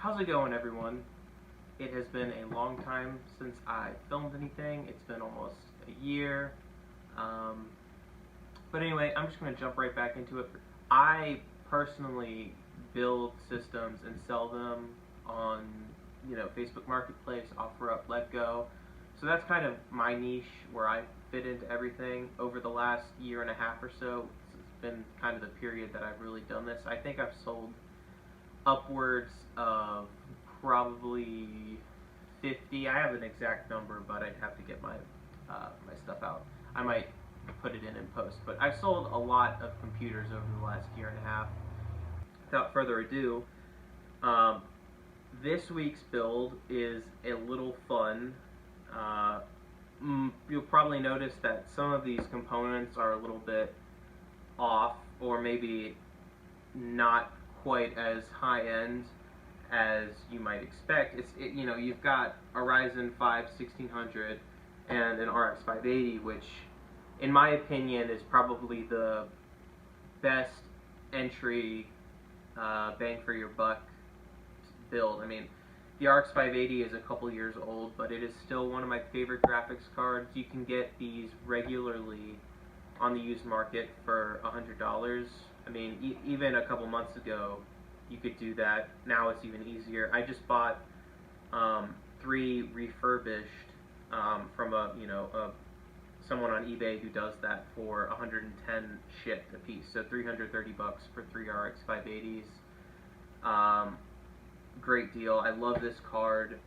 How's it going, everyone? It has been a long time since I filmed anything. It's been almost a year. Um, but anyway, I'm just going to jump right back into it. I personally build systems and sell them on, Facebook Marketplace, OfferUp, LetGo. So that's kind of my niche where I fit into everything. Over the last year and a half or so, it's been kind of the period that I've really done this. I think I've sold upwards of probably 50. I have an exact number, but I'd have to get my stuff out. I might put it in post, but I've sold a lot of computers over the last year and a half. Without further ado, this week's build is a little fun. You'll probably notice that some of these components are a little bit off, or maybe not quite as high end as you might expect. You've got a Ryzen 5 1600 and an RX 580, which in my opinion is probably the best entry bang for your buck build. I mean, the RX 580 is a couple years old, but it is still one of my favorite graphics cards. You can get these regularly on the used market for $100. I mean, even a couple months ago, you could do that. Now it's even easier. I just bought 3 refurbished from someone on eBay who does that for 110 shipped a piece. So $330 for 3 RX 580s. Great deal. I love this card.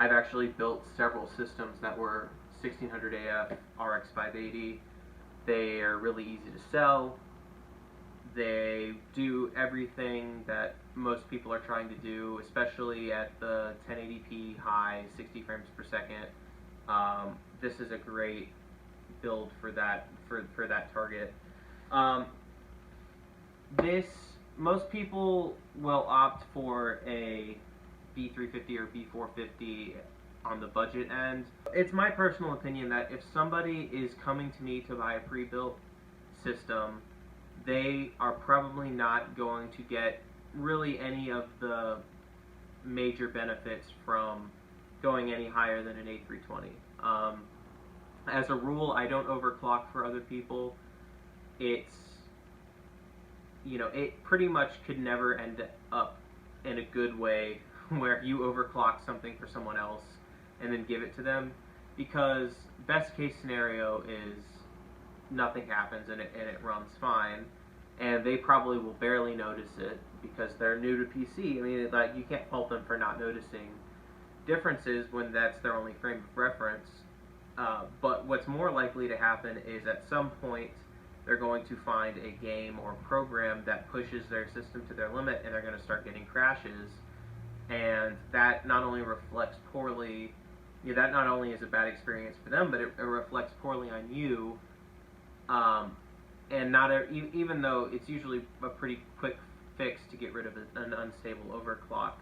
I've actually built several systems that were 1600 AF RX 580. They are really easy to sell. They do everything that most people are trying to do, especially at the 1080p high, 60 frames per second. This is a great build for that target. Most people will opt for a B350 or B450 on the budget end. It's my personal opinion that if somebody is coming to me to buy a pre-built system, they are probably not going to get really any of the major benefits from going any higher than an A320. As a rule, I don't overclock for other people. It pretty much could never end up in a good way where you overclock something for someone else and then give it to them, because best case scenario is nothing happens and it runs fine, and they probably will barely notice it because they're new to PC. I mean, like, you can't fault them for not noticing differences when that's their only frame of reference. But what's more likely to happen is at some point they're going to find a game or program that pushes their system to their limit, and they're going to start getting crashes, and that not only reflects poorly, that not only is a bad experience for them, but it reflects poorly on you. And even though it's usually a pretty quick fix to get rid of an unstable overclock,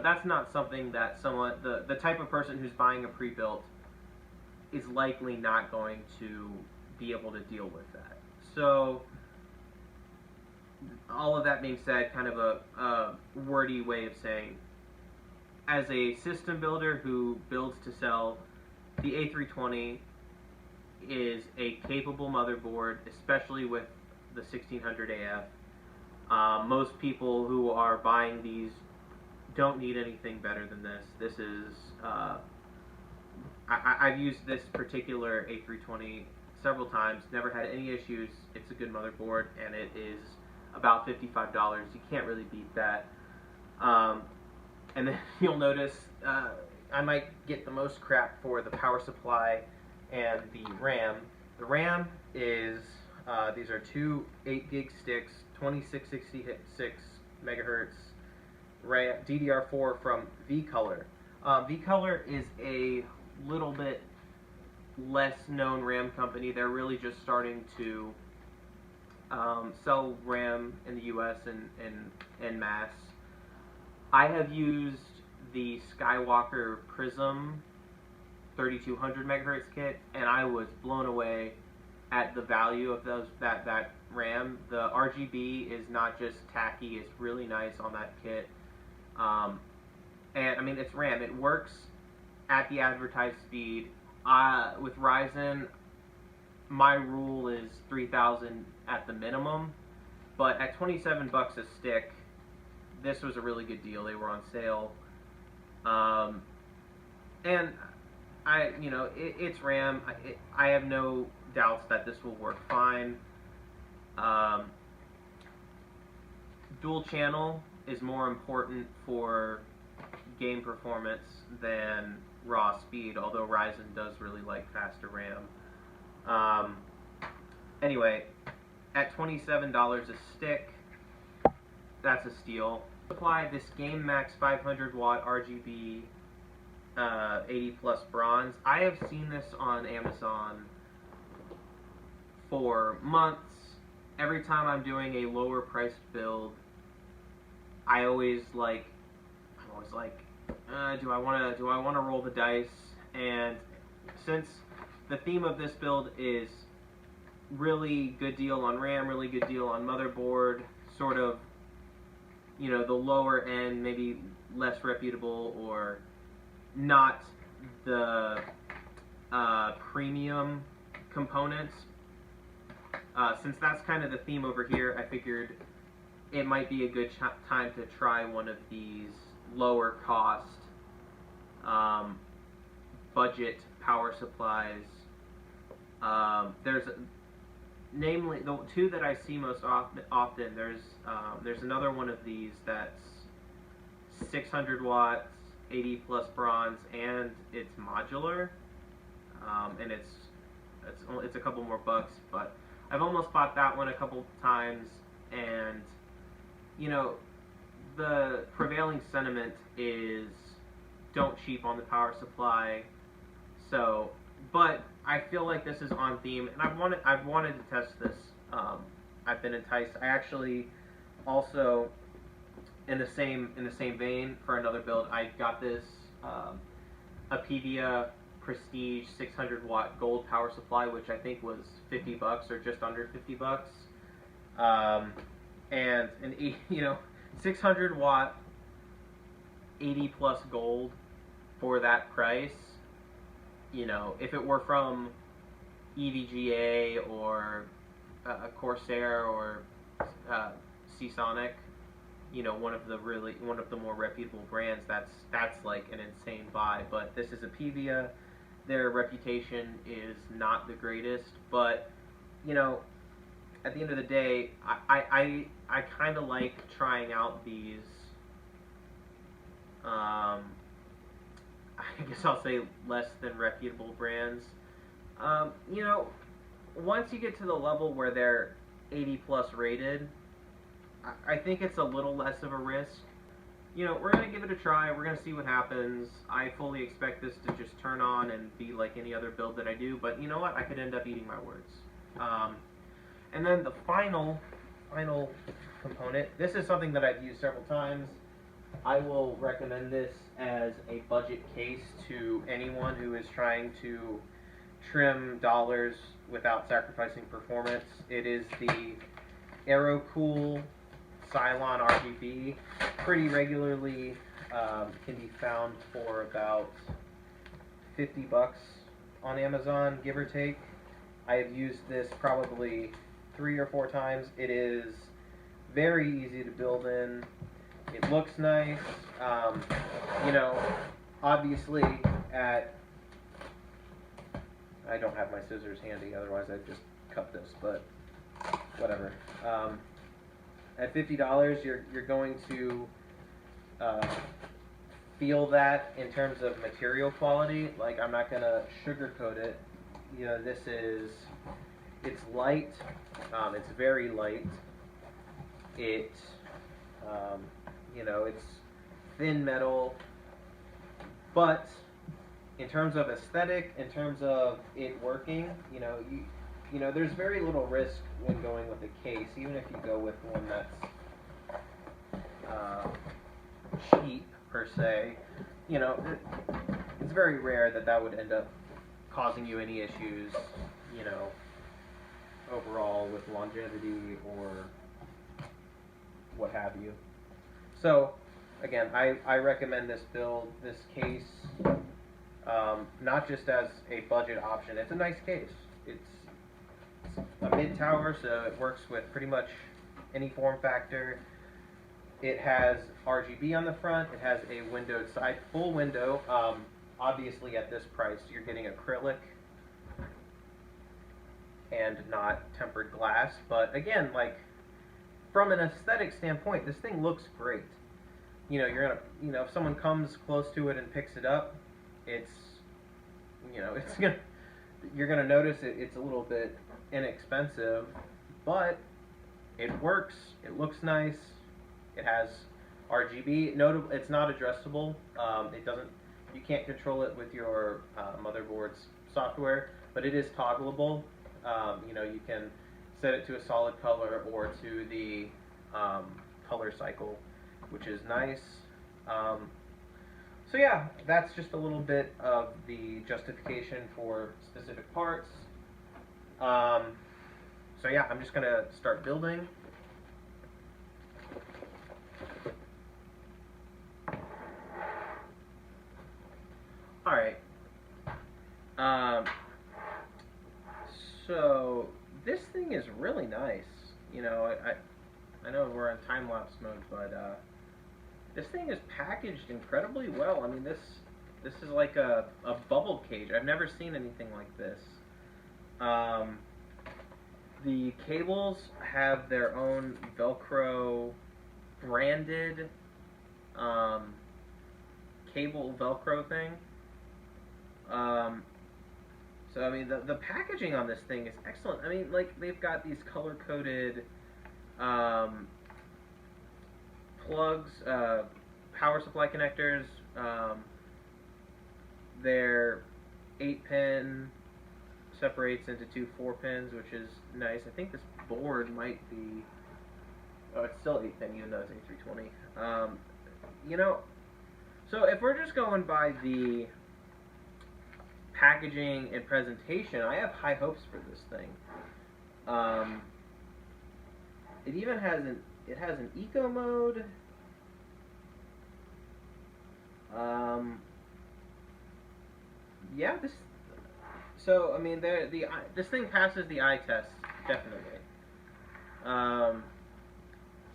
that's not something that the type of person who's buying a pre-built is likely not going to be able to deal with that. So, all of that being said, kind of a wordy way of saying, as a system builder who builds to sell, the A320 is a capable motherboard, especially with the 1600 AF. Most people who are buying these don't need anything better than this. This is, I've used this particular A320 several times, never had any issues. It's a good motherboard, and it is about $55. You can't really beat that. And then you'll notice I might get the most crap for the power supply and the RAM. The RAM is, these are 2 8-gig sticks, 2666 megahertz RAM, DDR4 from VColor. VColor is a little bit less known RAM company. They're really just starting to sell RAM in the US and en masse. I have used the Skywalker Prism 3200 megahertz kit, and I was blown away at the value of that RAM. The RGB is not just tacky; it's really nice on that kit. and I mean it's RAM. It works at the advertised speed. With Ryzen, my rule is 3,000 at the minimum, but at 27 bucks a stick, this was a really good deal. They were on sale, and it's RAM. I have no doubts that this will work fine. Dual channel is more important for game performance than raw speed, although Ryzen does really like faster RAM. Anyway, at $27 a stick, that's a steal. Apply this GameMax 500 watt RGB 80 plus bronze. I have seen this on Amazon for months. Every time I'm doing a lower priced build, I'm always like, do I want to roll the dice? And since the theme of this build is really good deal on RAM, really good deal on motherboard, sort of, the lower end, maybe less reputable or not the premium components. Since that's kind of the theme over here, I figured it might be a good time to try one of these lower cost budget power supplies. Namely the two that I see most often. There's another one of these that's 600 watts, 80 plus bronze, and it's modular, and it's a couple more bucks, but I've almost bought that one a couple times, and the prevailing sentiment is don't cheap on the power supply. So, but I feel like this is on theme, and I've wanted to test this. I've been enticed. I actually also, in the same vein, for another build, I got this Apevia Prestige 600 watt gold power supply, which I think was 50 bucks or just under 50 bucks. And 600 watt 80 plus gold for that price. If it were from EVGA or Corsair or Seasonic, one of the more reputable brands, that's like an insane buy. But this is Apevia. Their reputation is not the greatest, but at the end of the day, I kind of like trying out these. I guess I'll say less than reputable brands. Once you get to the level where they're 80 plus rated, I think it's a little less of a risk. We're going to give it a try. We're going to see what happens. I fully expect this to just turn on and be like any other build that I do, but you know what? I could end up eating my words. And then the final component. This is something that I've used several times. I will recommend this as a budget case to anyone who is trying to trim dollars without sacrificing performance. It is the AeroCool Cylon RGB. Pretty regularly can be found for about 50 bucks on Amazon, give or take. I have used this probably 3 or 4 times. It is very easy to build in. It looks nice. Obviously I don't have my scissors handy, otherwise I'd just cut this, but whatever. At $50, you're going to feel that in terms of material quality. Like, I'm not gonna sugarcoat it. It's light. It's very light. It's thin metal, but in terms of aesthetic, in terms of it working, there's very little risk when going with a case, even if you go with one that's cheap per se. It's very rare that would end up causing you any issues, overall with longevity or what have you. So, again, I recommend this build, this case, not just as a budget option. It's a nice case. It's a mid tower, so it works with pretty much any form factor. It has RGB on the front. It has a windowed side, full window. Obviously, at this price, you're getting acrylic and not tempered glass. But again, like from an aesthetic standpoint, this thing looks great. You're gonna, if someone comes close to it and picks it up, it's, it's gonna, you're gonna notice it's a little bit inexpensive, but it works. It looks nice. It has RGB. Notable, it's not addressable. It doesn't. You can't control it with your motherboard's software, but it is toggleable. You can set it to a solid color or to the color cycle, which is nice. So yeah, that's just a little bit of the justification for specific parts. So yeah, I'm just gonna start building. Alright. So this thing is really nice. I know we're in time-lapse mode, but this thing is packaged incredibly well. I mean, this is like a bubble cage. I've never seen anything like this. The cables have their own Velcro branded cable Velcro thing. So I mean, the packaging on this thing is excellent. I mean, like they've got these color-coded plugs, power supply connectors. They're 8-pin, separates into two 4-pins, which is nice. I think this board might be. Oh, it's still 8-pin, even though it's A320. So if we're just going by the packaging and presentation, I have high hopes for this thing. It even has an eco mode. Yeah, so I mean, this thing passes the eye test definitely.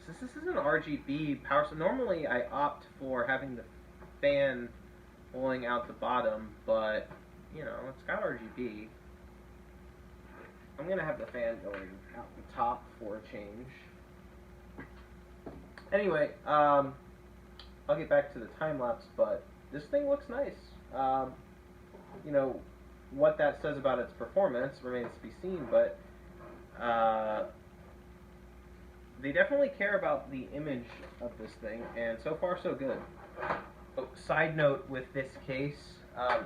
Since this is an RGB power, so normally I opt for having the fan blowing out the bottom, but it's got RGB. I'm gonna have the fan going out the top for a change. Anyway, I'll get back to the time lapse, but this thing looks nice. What that says about its performance remains to be seen, but they definitely care about the image of this thing, and so far so good. Oh, side note with this case,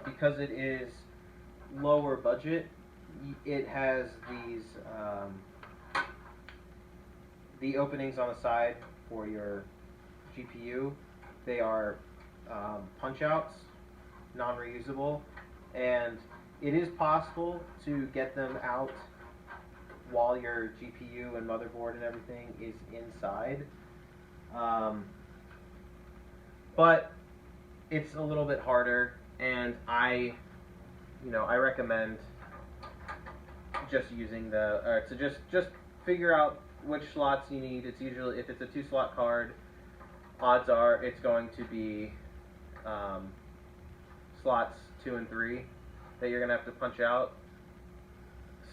because it is lower budget, it has these the openings on the side for your GPU. They are punch outs, non-reusable, and it is possible to get them out while your GPU and motherboard and everything is inside, but it's a little bit harder, and I recommend just using to just figure out which slots you need. It's usually, if it's a 2-slot card, odds are it's going to be slots 2 and 3 that you're gonna have to punch out.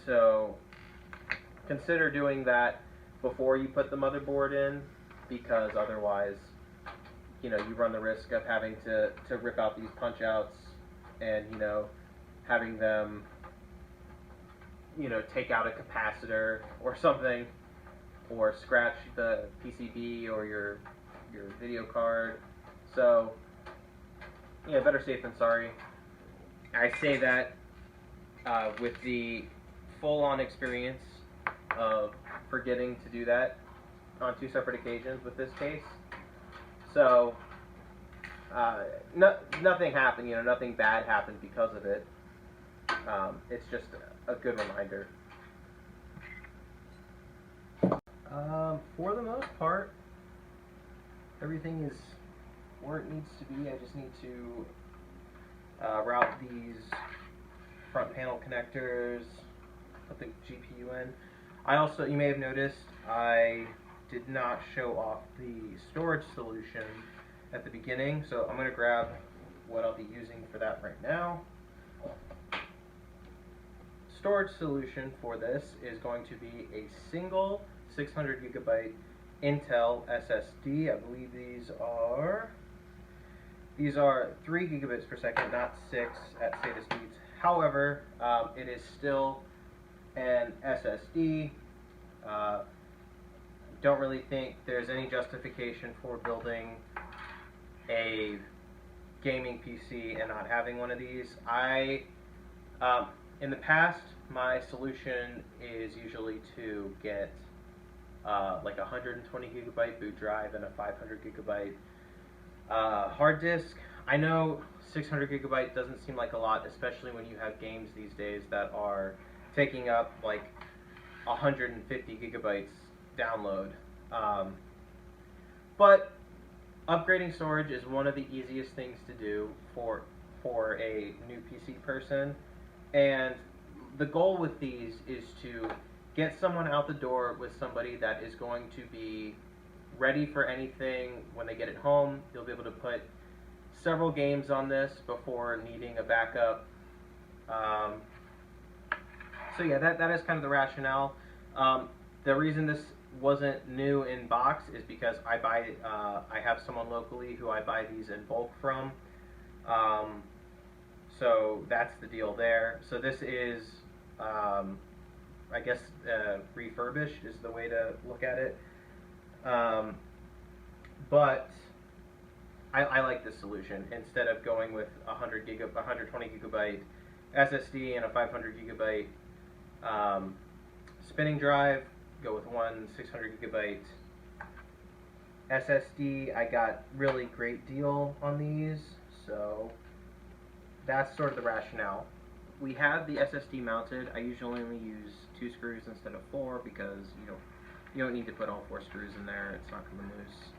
So consider doing that before you put the motherboard in, because otherwise, you run the risk of having to rip out these punch outs and having them take out a capacitor or something, or scratch the PCB or your video card. So better safe than sorry. I say that with the full-on experience of forgetting to do that on 2 separate occasions with this case. So nothing happened, nothing bad happened because of it. It's just a good reminder. For the most part, everything is where it needs to be. I just need to route these front panel connectors, put the GPU in. I also, you may have noticed, I did not show off the storage solution at the beginning, so I'm going to grab what I'll be using for that right now. Storage solution for this is going to be a single 600 gigabyte Intel SSD. I believe these are 3 gigabits per second, not 6 at SATA speeds. However, it is still an SSD. Don't really think there's any justification for building a gaming PC and not having one of these. In the past, my solution is usually to get like a 120 gigabyte boot drive and a 500 gigabyte hard disk. I know 600 gigabyte doesn't seem like a lot, especially when you have games these days that are taking up like 150 gigabytes download. But upgrading storage is one of the easiest things to do for a new PC person, and the goal with these is to get someone out the door with somebody that is going to be ready for anything when they get it home. You'll be able to put several games on this before needing a backup. So yeah, that is kind of the rationale. The reason this wasn't new in box is because I have someone locally who I buy these in bulk from. So that's the deal there. So this is, I guess, refurbished is the way to look at it. But I like this solution. Instead of going with 120 gigabyte SSD and a 500 gigabyte spinning drive, go with one 600 gigabyte SSD. I got really great deal on these, so that's sort of the rationale. We have the SSD mounted. I usually only use 2 screws instead of 4 because you don't need to put all 4 screws in there. It's not going to loose.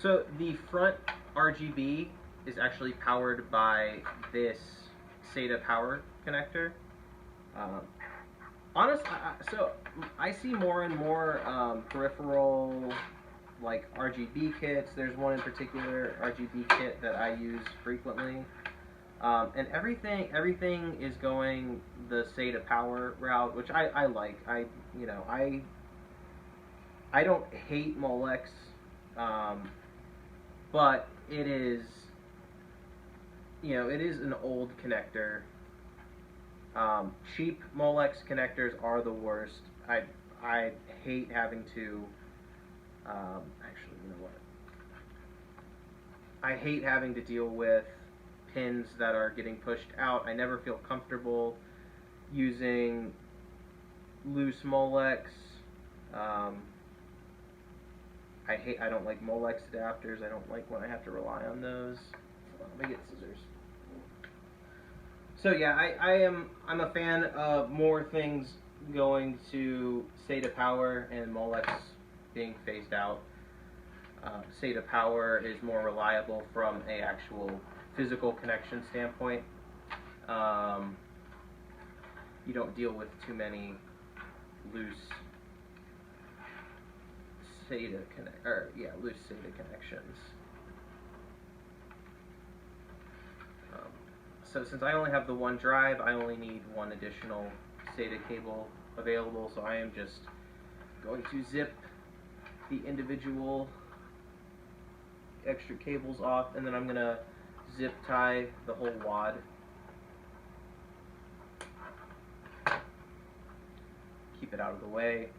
So the front RGB is actually powered by this SATA power connector. Honestly, so I see more and more peripheral like RGB kits. There's one in particular RGB kit that I use frequently, and everything is going the SATA power route, which I like. I don't hate Molex, but it is an old connector. Cheap Molex connectors are the worst. I hate having to actually, you know what? I hate having to deal with pins that are getting pushed out. I never feel comfortable using loose Molex. I don't like Molex adapters. I don't like when I have to rely on those. Let me get scissors. So yeah, I'm a fan of more things going to SATA power and Molex being phased out. SATA power is more reliable from a actual physical connection standpoint. You don't deal with too many loose SATA connections. So since I only have the one drive, I only need one additional SATA cable available, so I am just going to zip the individual extra cables off, and then I'm going to zip tie the whole wad. Keep it out of the way.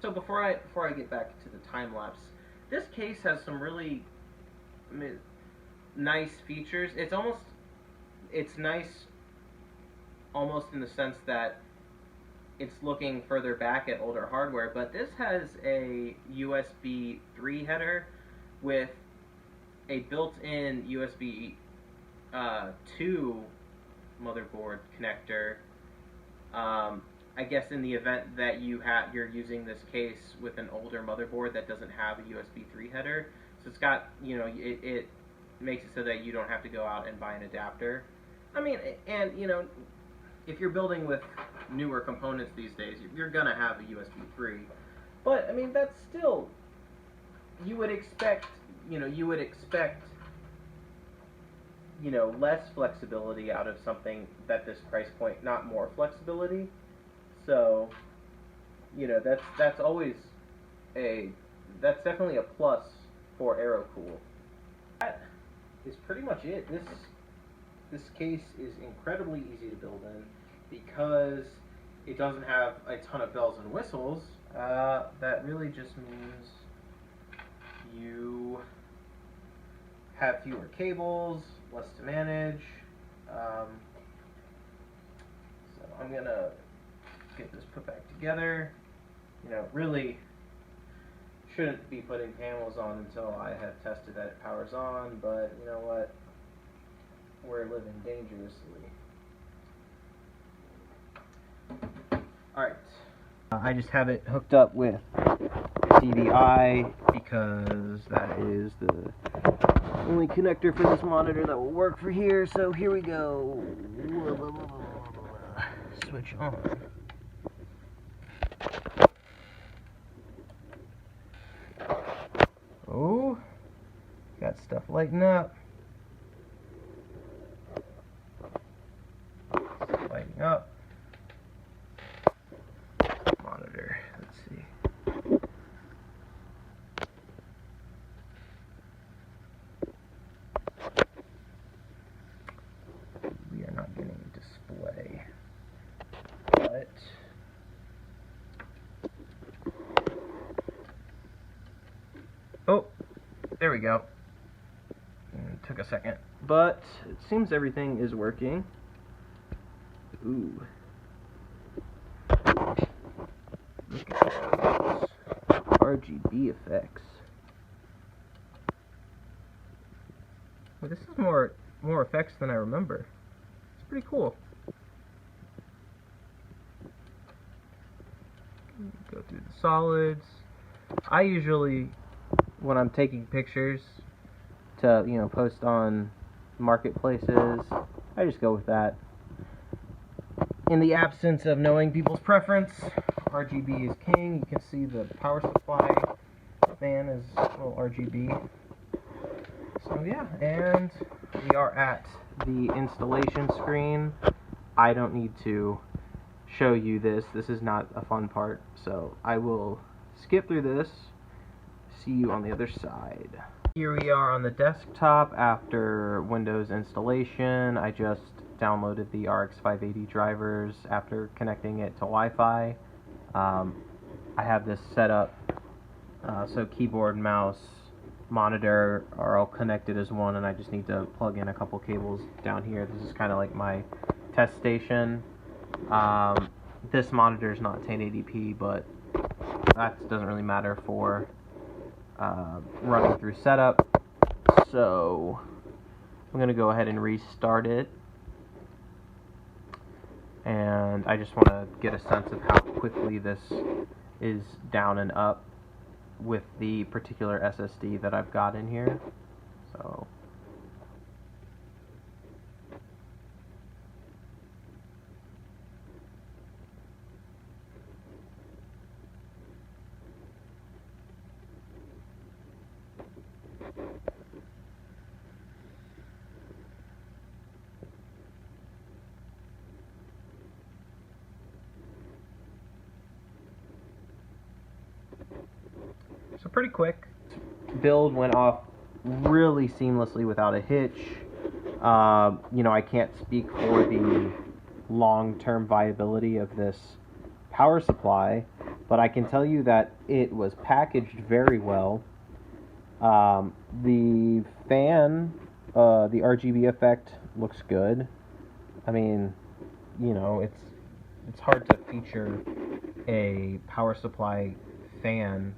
So before I get back to the time lapse, this case has some really nice features. It's nice almost in the sense that it's looking further back at older hardware, but this has a USB 3 header with a built-in USB 2 motherboard connector, I guess in the event that you're using this case with an older motherboard that doesn't have a USB 3 header, so it's got, it makes it so that you don't have to go out and buy an adapter. I mean, and if you're building with newer components these days, you're gonna have a USB 3. But I mean, that's still, you would expect less flexibility out of something at this price point, not more flexibility. So, that's always that's definitely a plus for AeroCool. That is pretty much it. This case is incredibly easy to build in because it doesn't have a ton of bells and whistles. That really just means you have fewer cables, less to manage. So I'm gonna get this put back together. Really shouldn't be putting panels on until I have tested that it powers on, but you know what? We're living dangerously. Alright. I just have it hooked up with CDI because that is the only connector for this monitor that will work for here, so here we go. Switch on. Oh, got stuff lighting up. Lighting up. Monitor, let's see. We are not getting a display, but oh, there we go. It took a second, but it seems everything is working. Ooh. Look at those RGB effects. Well, this is more effects than I remember. It's pretty cool. Go through the solids. I usually, when I'm taking pictures to post on marketplaces, I just go with that. In the absence of knowing people's preference, RGB is king. You can see the power supply fan is little RGB. So yeah, and we are at the installation screen. I don't need to show you this. This is not a fun part, so I will skip through this. See you on the other side. Here we are on the desktop after Windows installation. I just downloaded the RX 580 drivers after connecting it to Wi-Fi. I have this set up so keyboard, mouse, monitor are all connected as one, and I just need to plug in a couple cables down here. This is kind of like my test station. This monitor is not 1080p, but that doesn't really matter for running through setup. So I'm going to go ahead and restart it. And I just want to get a sense of how quickly this is down and up with the particular SSD that I've got in here. So pretty quick. Build went off really seamlessly without a hitch. I can't speak for the long-term viability of this power supply, but I can tell you that it was packaged very well. The fan, the RGB effect looks good. I mean, it's hard to feature a power supply fan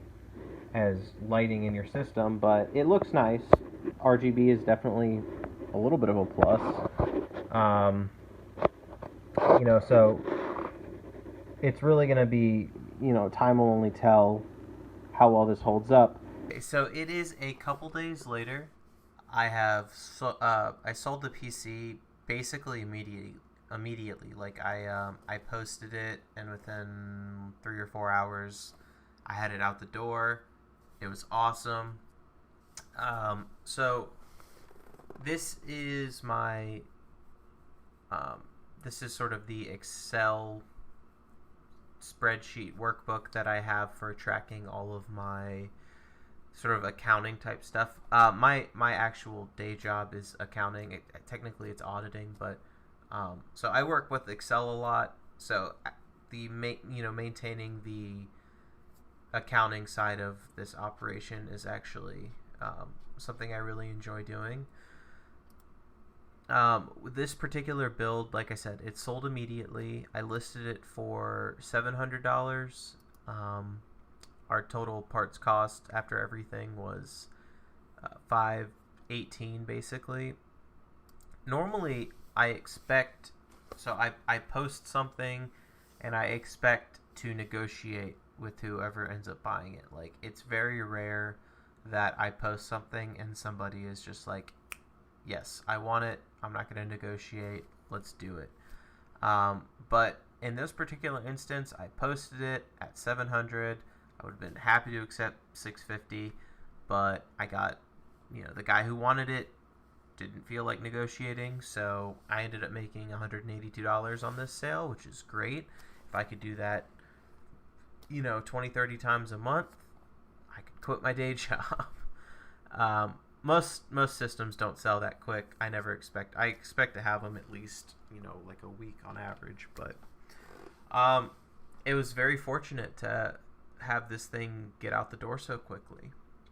as lighting in your system, but it looks nice. RGB is definitely a little bit of a plus. So it's really going to be, time will only tell how well this holds up. Okay, so it is a couple days later. I sold the PC basically immediately. Like I posted it, and within 3 or 4 hours, I had it out the door. It was awesome. So this is my this is sort of the Excel spreadsheet workbook that I have for tracking all of my sort of accounting type stuff. My actual day job is accounting. Technically, it's auditing, but so I work with Excel a lot. So maintaining the accounting side of this operation is actually something I really enjoy doing. With this particular build, like I said, it sold immediately. I listed it for $700. Our total parts cost after everything was $518 basically. Normally, I post something and I expect to negotiate with whoever ends up buying it. Like, it's very rare that I post something and somebody is just like, yes, I want it. I'm not going to negotiate. Let's do it. But in this particular instance, I posted it at 700. I would have been happy to accept 650, but I got, the guy who wanted it didn't feel like negotiating, so I ended up making $182 on this sale, which is great. If I could do that, 20, 30 times a month, I could quit my day job. Most systems don't sell that quick. I expect to have them at least, like a week on average, but it was very fortunate to have this thing get out the door so quickly.